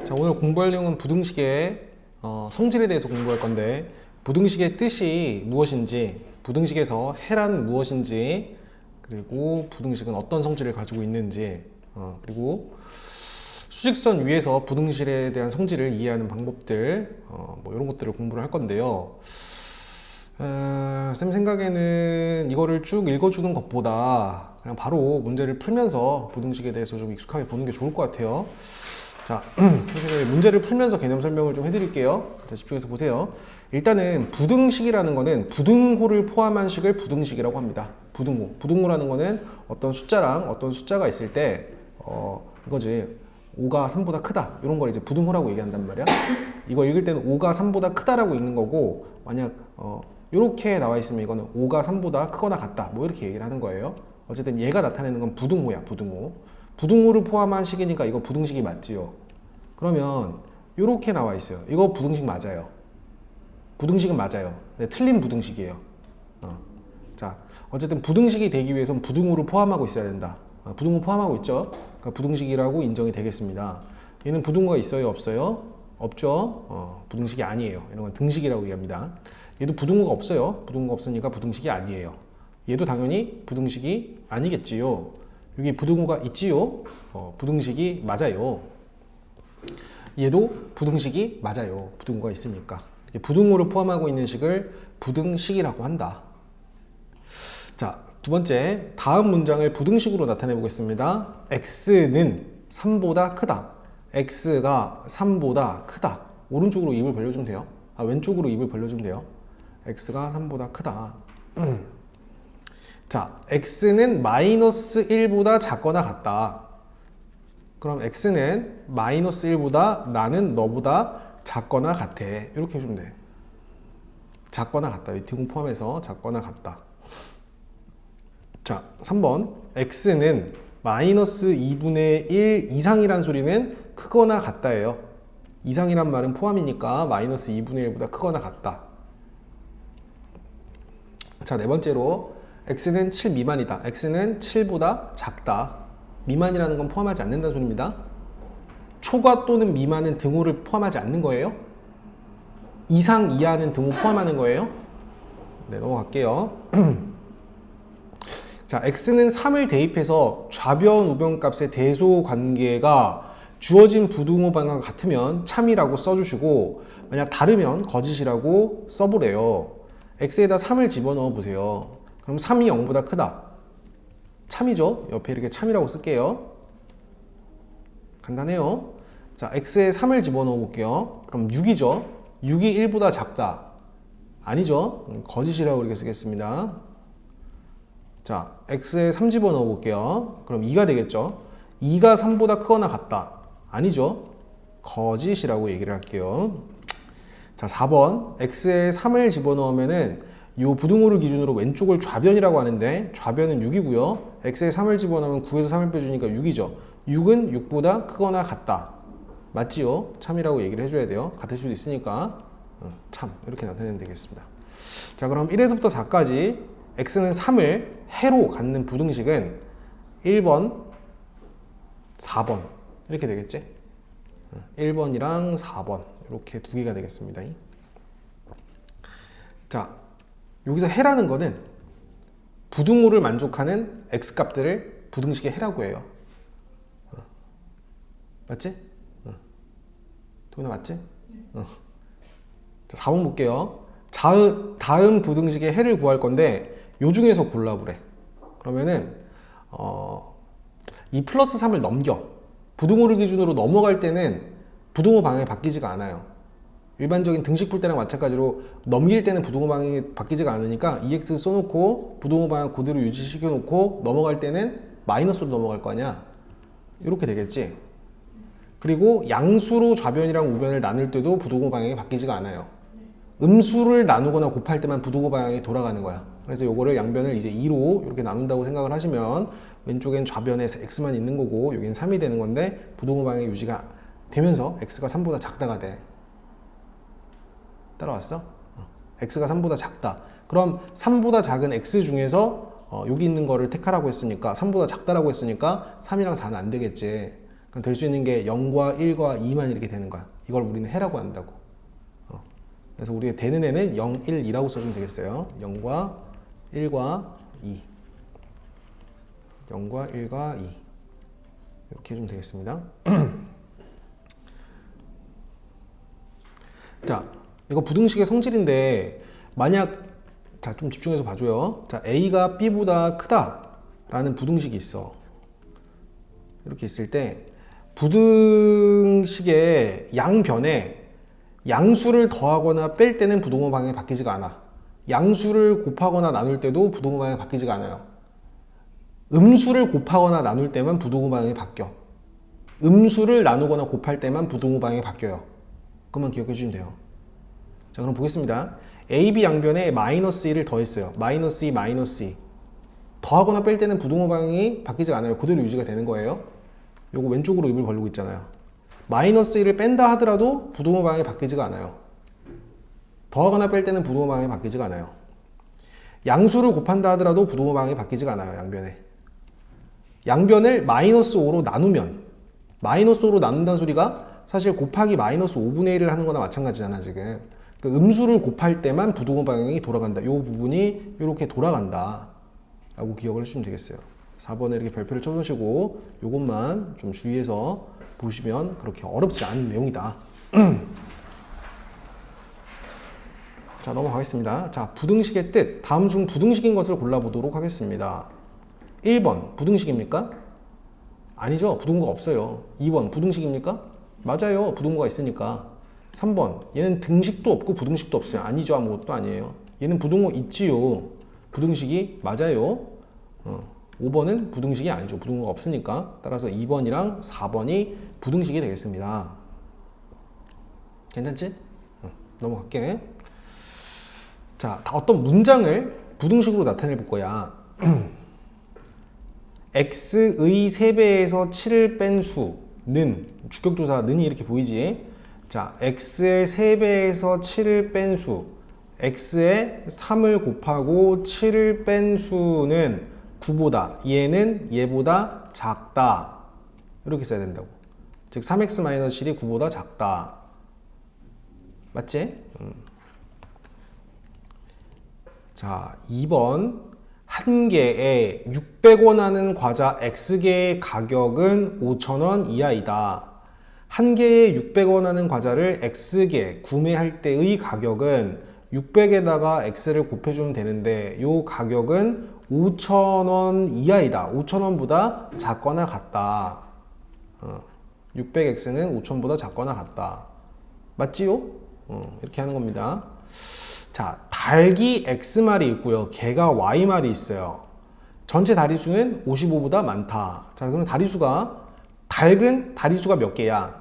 자, 오늘 공부할 내용은 부등식의 성질에 대해서 공부할 건데, 부등식의 뜻이 무엇인지, 부등식에서 해란 무엇인지, 그리고 부등식은 어떤 성질을 가지고 있는지, 그리고 수직선 위에서 부등식에 대한 성질을 이해하는 방법들, 뭐 이런 것들을 공부를 할 건데요. 쌤 생각에는 이거를 쭉 읽어주는 것보다 그냥 바로 문제를 풀면서 부등식에 대해서 좀 익숙하게 보는 게 좋을 것 같아요. 자, 선생님이 문제를 풀면서 개념 설명을 좀 해드릴게요. 자, 집중해서 보세요. 일단은 부등식이라는 거는 부등호를 포함한 식을 부등식이라고 합니다. 부등호. 부등호라는 거는 어떤 숫자랑 어떤 숫자가 있을 때, 이거지. 5가 3보다 크다. 이런 걸 이제 부등호라고 얘기한단 말이야. 이거 읽을 때는 5가 3보다 크다라고 읽는 거고, 만약, 이렇게 나와 있으면 이거는 5가 3보다 크거나 같다. 뭐 이렇게 얘기를 하는 거예요. 어쨌든 얘가 나타내는 건 부등호야, 부등호. 부등호를 포함한 식이니까 이거 부등식이 맞지요. 그러면 이렇게 나와 있어요. 이거 부등식 맞아요. 부등식은 맞아요. 네, 틀린 부등식이에요. 자, 어쨌든 부등식이 되기 위해서는 부등호를 포함하고 있어야 된다. 부등호 포함하고 있죠. 그러니까 부등식이라고 인정이 되겠습니다. 얘는 부등호가 있어요, 없어요? 없죠. 부등식이 아니에요. 이런 건 등식이라고 얘기합니다. 얘도 부등호가 없어요. 부등호가 없으니까 부등식이 아니에요. 얘도 당연히 부등식이 아니겠지요. 여기 부등호가 있지요. 부등식이 맞아요. 얘도 부등식이 맞아요. 부등호가 있으니까. 부등호를 포함하고 있는 식을 부등식이라고 한다. 자, 두 번째, 다음 문장을 부등식으로 나타내 보겠습니다. x는 3보다 크다. x가 3보다 크다. 오른쪽으로 입을 벌려주면 돼요. 왼쪽으로 입을 벌려주면 돼요. x가 3보다 크다. 자, x는 마이너스 1보다 작거나 같다. 그럼 x는 마이너스 1보다 나는 너보다 작거나 같아. 이렇게 해주면 돼. 작거나 같다. 이 등호 포함해서 작거나 같다. 자, 3번. x는 마이너스 2분의 1 이상이란 소리는 크거나 같다예요. 이상이란 말은 포함이니까 마이너스 2분의 1보다 크거나 같다. 자, 네 번째로 x는 7 미만이다. x는 7보다 작다. 미만이라는 건 포함하지 않는다는 소리입니다. 초과 또는 미만은 등호를 포함하지 않는 거예요. 이상, 이하는 등호 포함하는 거예요. 네, 넘어갈게요. 자, x는 3을 대입해서 좌변, 우변 값의 대소 관계가 주어진 부등호 방향과 같으면 참이라고 써주시고, 만약 다르면 거짓이라고 써보래요. x에다 3을 집어넣어 보세요. 그럼 3이 0보다 크다. 참이죠? 옆에 이렇게 참이라고 쓸게요. 간단해요. 자, x에 3을 집어넣어 볼게요. 그럼 6이죠? 6이 1보다 작다. 아니죠? 거짓이라고 이렇게 쓰겠습니다. 자, x에 3 집어넣어 볼게요. 그럼 2가 되겠죠? 2가 3보다 크거나 같다. 아니죠? 거짓이라고 얘기를 할게요. 자, 4번. x에 3을 집어넣으면은 이 부등호를 기준으로 왼쪽을 좌변이라고 하는데 좌변은 6이고요. x에 3을 집어넣으면 9에서 3을 빼주니까 6이죠. 6은 6보다 크거나 같다. 맞지요? 참이라고 얘기를 해줘야 돼요. 같을 수도 있으니까 참 이렇게 나타내면 되겠습니다. 자, 그럼 1에서부터 4까지 x는 3을 해로 갖는 부등식은 1번, 4번 이렇게 되겠지? 1번이랑 4번 이렇게 두 개가 되겠습니다. 자, 여기서 해라는 거는 부등호를 만족하는 x값들을 부등식의 해라고 해요. 맞지? 도훈아 맞지? 자, 4번 볼게요. 다음 부등식의 해를 구할 건데 요 중에서 골라보래. 그러면은 이 플러스 3을 넘겨. 부등호를 기준으로 넘어갈 때는 부등호 방향이 바뀌지가 않아요. 일반적인 등식 풀 때랑 마찬가지로 넘길 때는 부등호 방향이 바뀌지가 않으니까 EX 써놓고 부등호 방향 그대로 유지시켜놓고 넘어갈 때는 마이너스로 넘어갈 거 아니야. 이렇게 되겠지. 그리고 양수로 좌변이랑 우변을 나눌 때도 부등호 방향이 바뀌지가 않아요. 음수를 나누거나 곱할 때만 부등호 방향이 돌아가는 거야. 그래서 요거를 양변을 이제 2로 이렇게 나눈다고 생각을 하시면 왼쪽엔 좌변에 x만 있는 거고 여긴 3이 되는 건데 부등호 방향이 유지가 되면서 x가 3보다 작다가 돼. 따라왔어? x가 3보다 작다. 그럼 3보다 작은 x 중에서 여기 있는 거를 택하라고 했으니까 3보다 작다라고 했으니까 3이랑 4는 안 되겠지. 될 수 있는 게 0과 1과 2만 이렇게 되는 거야. 이걸 우리는 해라고 한다고. 그래서 우리가 되는 애는 0, 1, 2라고 써주면 되겠어요. 0과 1과 2. 0과 1과 2. 이렇게 해주면 되겠습니다. 자, 이거 부등식의 성질인데 만약 자, 좀 집중해서 봐줘요. 자, A가 B보다 크다 라는 부등식이 있어. 이렇게 있을 때 부등식의 양변에 양수를 더하거나 뺄 때는 부등호 방향이 바뀌지가 않아. 양수를 곱하거나 나눌 때도 부등호 방향이 바뀌지가 않아요. 음수를 곱하거나 나눌 때만 부등호 방향이 바뀌어. 음수를 나누거나 곱할 때만 부등호 방향이 바뀌어요. 그것만 기억해 주시면 돼요. 자, 그럼 보겠습니다. AB 양변에 마이너스 1을 더했어요. 마이너스 2, 마이너스 2. 더하거나 뺄 때는 부등호 방향이 바뀌지 않아요. 그대로 유지가 되는 거예요. 요거 왼쪽으로 입을 벌리고 있잖아요. 마이너스 1을 뺀다 하더라도 부등호 방향이 바뀌지가 않아요. 더하거나 뺄 때는 부등호 방향이 바뀌지가 않아요. 양수를 곱한다 하더라도 부등호 방향이 바뀌지가 않아요. 양변에. 양변을 마이너스 5로 나누면 마이너스 5로 나눈다는 소리가 사실 곱하기 마이너스 5분의 1을 하는 거나 마찬가지잖아 지금. 그 음수를 곱할 때만 부등호 방향이 돌아간다. 이 부분이 이렇게 돌아간다 라고 기억을 해주시면 되겠어요. 4번에 이렇게 별표를 쳐놓으시고 이것만 좀 주의해서 보시면 그렇게 어렵지 않은 내용이다. 자, 넘어가겠습니다. 자, 부등식의 뜻. 다음 중 부등식인 것을 골라보도록 하겠습니다. 1번 부등식입니까? 아니죠. 부등호가 없어요. 2번 부등식입니까? 맞아요. 부등호가 있으니까. 3번 얘는 등식도 없고 부등식도 없어요. 아니죠. 아무것도 아니에요. 얘는 부등호 있지요. 부등식이 맞아요. 5번은 부등식이 아니죠. 부등호가 없으니까. 따라서 2번이랑 4번이 부등식이 되겠습니다. 괜찮지? 넘어갈게. 자, 어떤 문장을 부등식으로 나타내 볼 거야. x의 3배에서 7을 뺀 수는, 주격조사 는이 이렇게 보이지? 자, x의 3배에서 7을 뺀 수, x에 3을 곱하고 7을 뺀 수는 9보다, 얘는 얘보다 작다. 이렇게 써야 된다고. 즉 3x-7이 9보다 작다. 맞지? 자, 2번 한 개에 600원 하는 과자 X개의 가격은 5,000원 이하이다. 한 개에 600원 하는 과자를 X개 구매할 때의 가격은 600에다가 X를 곱해주면 되는데 이 가격은 5,000원 이하이다. 5,000원보다 작거나 같다. 600X는 5,000원보다 작거나 같다. 맞지요? 이렇게 하는 겁니다. 자, 닭이 X말이 있고요. 개가 Y말이 있어요. 전체 다리수는 55보다 많다. 자, 그럼 닭은 다리수가 몇 개야?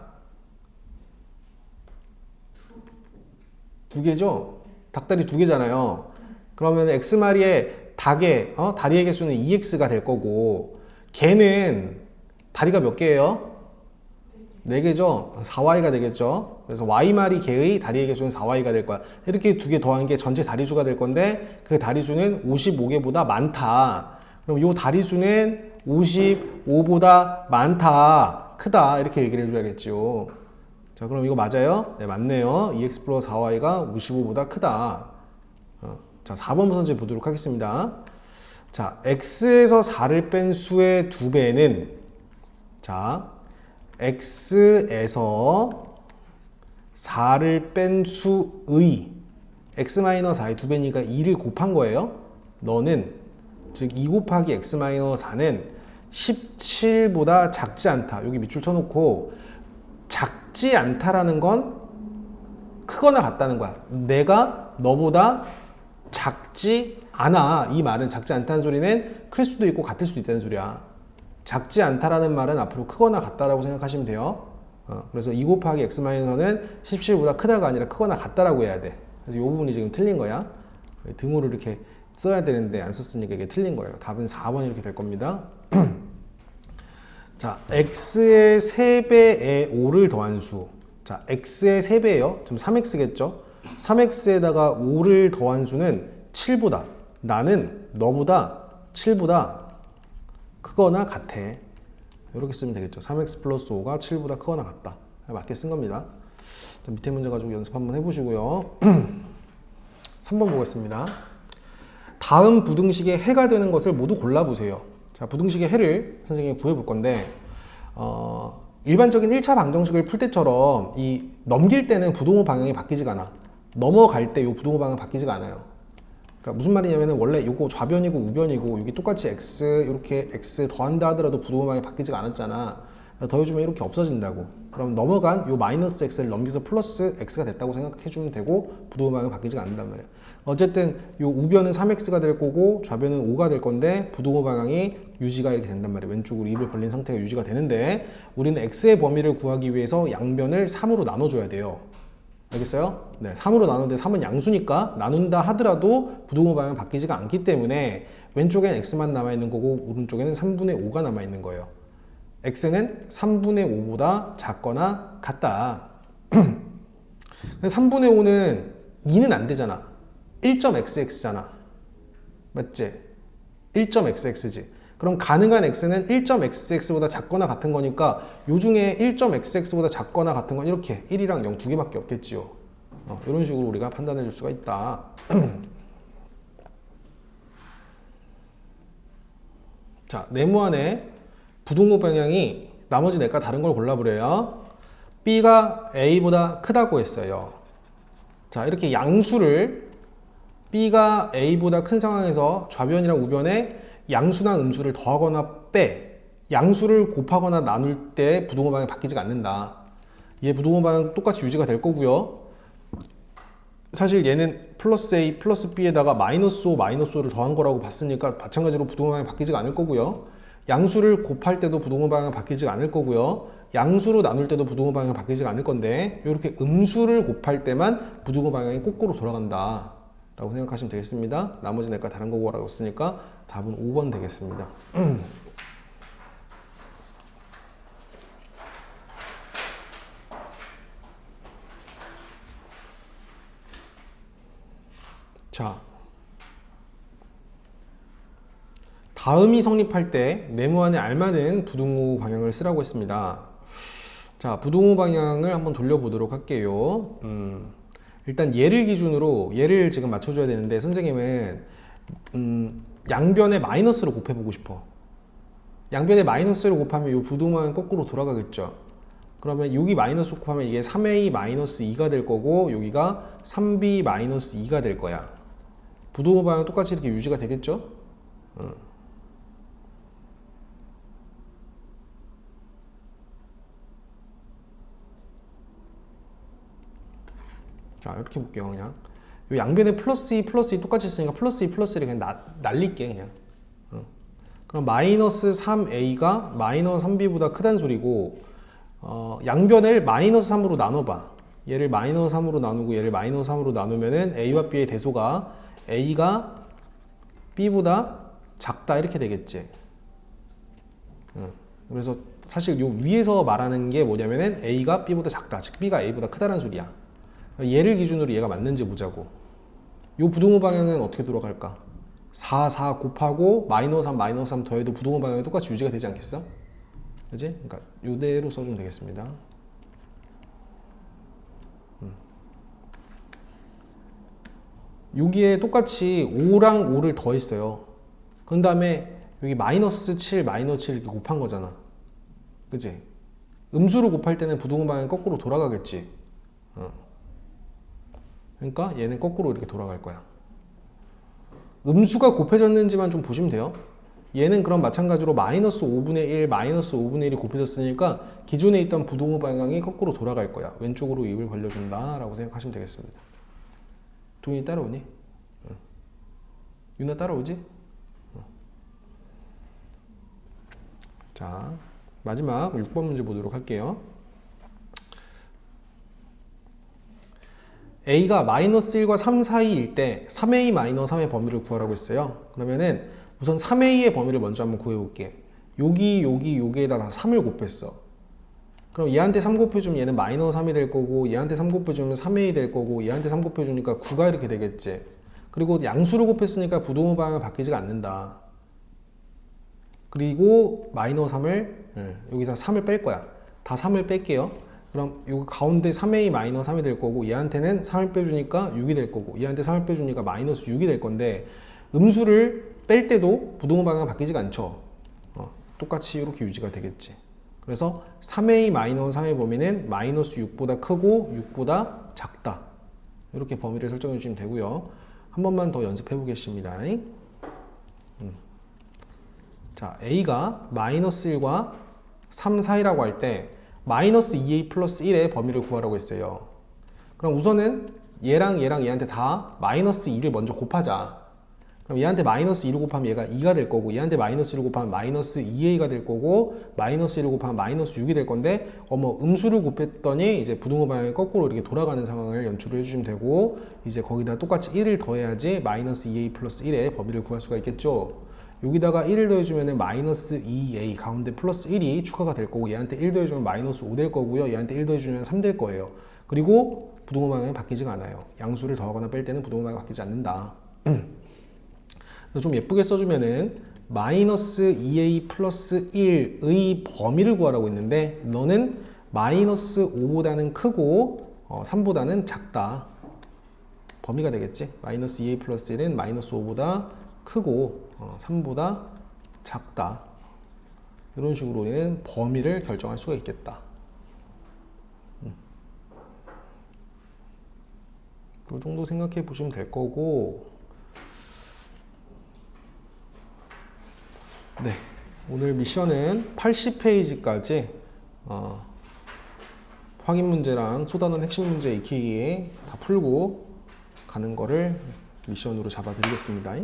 2개죠? 닭다리 2개잖아요. 그러면 X마리의 닭의 다리의 개수는 2X가 될 거고, 개는 다리가 몇 개예요? 4개죠? 4Y가 되겠죠? 그래서 Y마리 개의 다리의 개수는 4Y가 될 거야. 이렇게 2개 더한 게 전체 다리수가 될 건데 그 다리수는 55개보다 많다. 그럼 이 다리수는 55보다 많다, 크다, 이렇게 얘기를 해줘야겠죠. 자, 그럼 이거 맞아요? 네, 맞네요. 2x 플러스 4y가 55보다 크다. 자, 4번 문제 보도록 하겠습니다. 자, x에서 4를 뺀 수의 2배는, 자, x에서 4를 뺀 수의 x-4의 2배니까 2를 곱한 거예요. 너는, 즉 2 곱하기 x-4는 17보다 작지 않다. 여기 밑줄 쳐놓고, 작지 않다라는 건 크거나 같다는 거야. 내가 너보다 작지 않아. 이 말은, 작지 않다는 소리는 클 수도 있고 같을 수도 있다는 소리야. 작지 않다라는 말은 앞으로 크거나 같다라고 생각하시면 돼요. 그래서 2 곱하기 x-는 17보다 크다가 아니라 크거나 같다라고 해야 돼. 그래서 이 부분이 지금 틀린 거야. 등호를 이렇게 써야 되는데 안 썼으니까 이게 틀린 거예요. 답은 4번 이렇게 될 겁니다. 자, x의 3배에 5를 더한 수. 자, x의 3배예요. 지금 3x겠죠? 3x에다가 5를 더한 수는 7보다, 나는 너보다 7보다 크거나 같아. 이렇게 쓰면 되겠죠. 3x 플러스 5가 7보다 크거나 같다. 맞게 쓴 겁니다. 자, 밑에 문제 가지고 연습 한번 해보시고요. 3번 보겠습니다. 다음 부등식의 해가 되는 것을 모두 골라보세요. 자, 부등식의 해를 선생님이 구해볼 건데 일반적인 1차 방정식을 풀 때처럼 이 넘길 때는 부등호 방향이 바뀌지가 않아. 넘어갈 때 이 부등호 방향 바뀌지가 않아요. 그러니까 무슨 말이냐면 원래 이거 좌변이고 우변이고 여기 똑같이 x 이렇게 x 더한다 하더라도 부등호 방향이 바뀌지가 않았잖아. 더해주면 이렇게 없어진다고. 그럼 넘어간 요 마이너스 x를 넘겨서 플러스 x가 됐다고 생각해주면 되고 부등호 방향이 바뀌지가 않는단 말이야. 어쨌든 요 우변은 3x가 될 거고 좌변은 5가 될 건데 부등호 방향이 유지가 이렇게 된단 말이에요. 왼쪽으로 입을 벌린 상태가 유지가 되는데 우리는 x의 범위를 구하기 위해서 양변을 3으로 나눠줘야 돼요. 알겠어요? 네, 3으로 나누는데 3은 양수니까 나눈다 하더라도 부등호 방향이 바뀌지가 않기 때문에 왼쪽엔 x만 남아있는 거고 오른쪽에는 3분의 5가 남아있는 거예요. x는 3분의 5보다 작거나 같다. 3분의 5는 2는 안 되잖아. 1.xx잖아. 맞지? 1.xx지. 그럼 가능한 x는 1.xx보다 작거나 같은 거니까 요 중에 1.xx보다 작거나 같은 건 이렇게 1이랑 0 두 개밖에 없겠지요. 이런 식으로 우리가 판단해 줄 수가 있다. 자, 네모안에 부등호 방향이 나머지 넷과 다른 걸 골라보래요. b가 a보다 크다고 했어요. 자, 이렇게 양수를 b가 a보다 큰 상황에서 좌변이랑 우변에 양수나 음수를 더하거나 빼 양수를 곱하거나 나눌 때 부등호 방향이 바뀌지가 않는다. 얘 부등호 방향 똑같이 유지가 될 거고요. 사실 얘는 플러스 a 플러스 b에다가 마이너스 5 마이너스 5를 더한 거라고 봤으니까 마찬가지로 부등호 방향이 바뀌지가 않을 거고요. 양수를 곱할 때도 부등호 방향이 바뀌지가 않을 거고요. 양수로 나눌 때도 부등호 방향이 바뀌지가 않을 건데 이렇게 음수를 곱할 때만 부등호 방향이 거꾸로 돌아간다 라고 생각하시면 되겠습니다. 나머지 내가 다른 거라고 쓰니까 답은 5번 되겠습니다. 자, 다음이 성립할 때 네모안에 알맞은 부등호 방향을 쓰라고 했습니다. 자, 부등호 방향을 한번 돌려보도록 할게요. 일단 얘를 기준으로 얘를 지금 맞춰줘야 되는데 선생님은 양변에 마이너스로 곱해보고 싶어. 양변에 마이너스를 곱하면 이 부등호 방향 거꾸로 돌아가겠죠. 그러면 여기 마이너스 곱하면 이게 3a 마이너스 2가 될 거고 여기가 3b 마이너스 2가 될 거야. 부등호 방향 똑같이 이렇게 유지가 되겠죠? 자, 이렇게 볼게요. 그냥 요 양변에 플러스 2 플러스 2 똑같이 쓰니까 플러스 2 플러스 1을 그냥 날릴게 그냥. 그럼 마이너스 3a가 마이너스 3b보다 크다는 소리고 양변을 마이너스 3으로 나눠봐. 얘를 마이너스 3으로 나누고 얘를 마이너스 3으로 나누면은 a와 b의 대소가 a가 b보다 작다 이렇게 되겠지. 그래서 사실 요 위에서 말하는 게 뭐냐면은 a가 b보다 작다, 즉 b가 a보다 크다는 소리야. 얘를 기준으로 얘가 맞는지 보자고. 요 부등호 방향은 어떻게 돌아갈까? 4, 4 곱하고 마이너스 3, 마이너스 3 더해도 부등호 방향이 똑같이 유지가 되지 않겠어? 그치? 그러니까 요대로 써주면 되겠습니다. 여기에 똑같이 5랑 5를 더했어요. 그 다음에 여기 마이너스 7, 마이너스 7 이렇게 곱한 거잖아. 그치? 음수로 곱할 때는 부등호 방향이 거꾸로 돌아가겠지. 그러니까 얘는 거꾸로 이렇게 돌아갈 거야. 음수가 곱해졌는지만 좀 보시면 돼요. 얘는 그럼 마찬가지로 마이너스 5분의 1, 마이너스 5분의 1이 곱해졌으니까 기존에 있던 부등호 방향이 거꾸로 돌아갈 거야. 왼쪽으로 입을 벌려준다 라고 생각하시면 되겠습니다. 동이 따라오니? 유나 따라오지? 자, 마지막 6번 문제 보도록 할게요. a가 마이너스 1과 3 사이일 때 3a 마이너스 3의 범위를 구하라고 했어요. 그러면은 우선 3a의 범위를 먼저 한번 구해볼게. 여기에다 다 3을 곱했어. 그럼 얘한테 3 곱해주면 얘는 마이너스 3이 될 거고 얘한테 3 곱해주면 3a 될 거고 얘한테 3 곱해주니까 9가 이렇게 되겠지. 그리고 양수를 곱했으니까 부등호 방향이 바뀌지가 않는다. 그리고 마이너스 3을 여기서 3을 뺄 거야. 다 3을 뺄게요. 그럼 요 가운데 3a 마이너스 3이 될 거고 얘한테는 3을 빼주니까 6이 될 거고 얘한테 3을 빼주니까 마이너스 6이 될 건데 음수를 뺄 때도 부동호 방향이 바뀌지가 않죠. 똑같이 이렇게 유지가 되겠지. 그래서 3a 마이너스 3의 범위는 마이너스 6보다 크고 6보다 작다. 이렇게 범위를 설정해 주시면 되고요. 한 번만 더 연습해 보겠습니다. 자, a가 마이너스 1과 3 사이라고 할 때 마이너스 2a 플러스 1의 범위를 구하라고 했어요. 그럼 우선은 얘랑 얘한테 다 마이너스 2를 먼저 곱하자. 그럼 얘한테 마이너스 2를 곱하면 얘가 2가 될 거고 얘한테 마이너스 1을 곱하면 마이너스 2a가 될 거고 마이너스 1을 곱하면 마이너스 6이 될 건데 음수를 곱했더니 이제 부등호 방향이 거꾸로 이렇게 돌아가는 상황을 연출을 해주시면 되고 이제 거기다 똑같이 1을 더해야지 마이너스 2a 플러스 1의 범위를 구할 수가 있겠죠. 여기다가 1을 더해주면 마이너스 2a 가운데 플러스 1이 추가가 될 거고 얘한테 1 더해주면 마이너스 5 될 거고요. 얘한테 1 더해주면 3 될 거예요. 그리고 부등호 방향이 바뀌지가 않아요. 양수를 더하거나 뺄 때는 부등호 방향이 바뀌지 않는다. 좀 예쁘게 써주면은 마이너스 2a 플러스 1의 범위를 구하라고 했는데 너는 마이너스 5보다는 크고 3보다는 작다. 범위가 되겠지. 마이너스 2a 플러스 1은 마이너스 5보다 크고 3보다 작다. 이런 식으로 우리는 범위를 결정할 수가 있겠다. 이 정도 생각해 보시면 될 거고 네, 오늘 미션은 80페이지까지 확인 문제랑 쏟아놓은 핵심 문제 익히기 다 풀고 가는 거를 미션으로 잡아 드리겠습니다.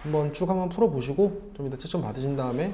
한번 쭉 한번 풀어 보시고 좀 이따 채점 받으신 다음에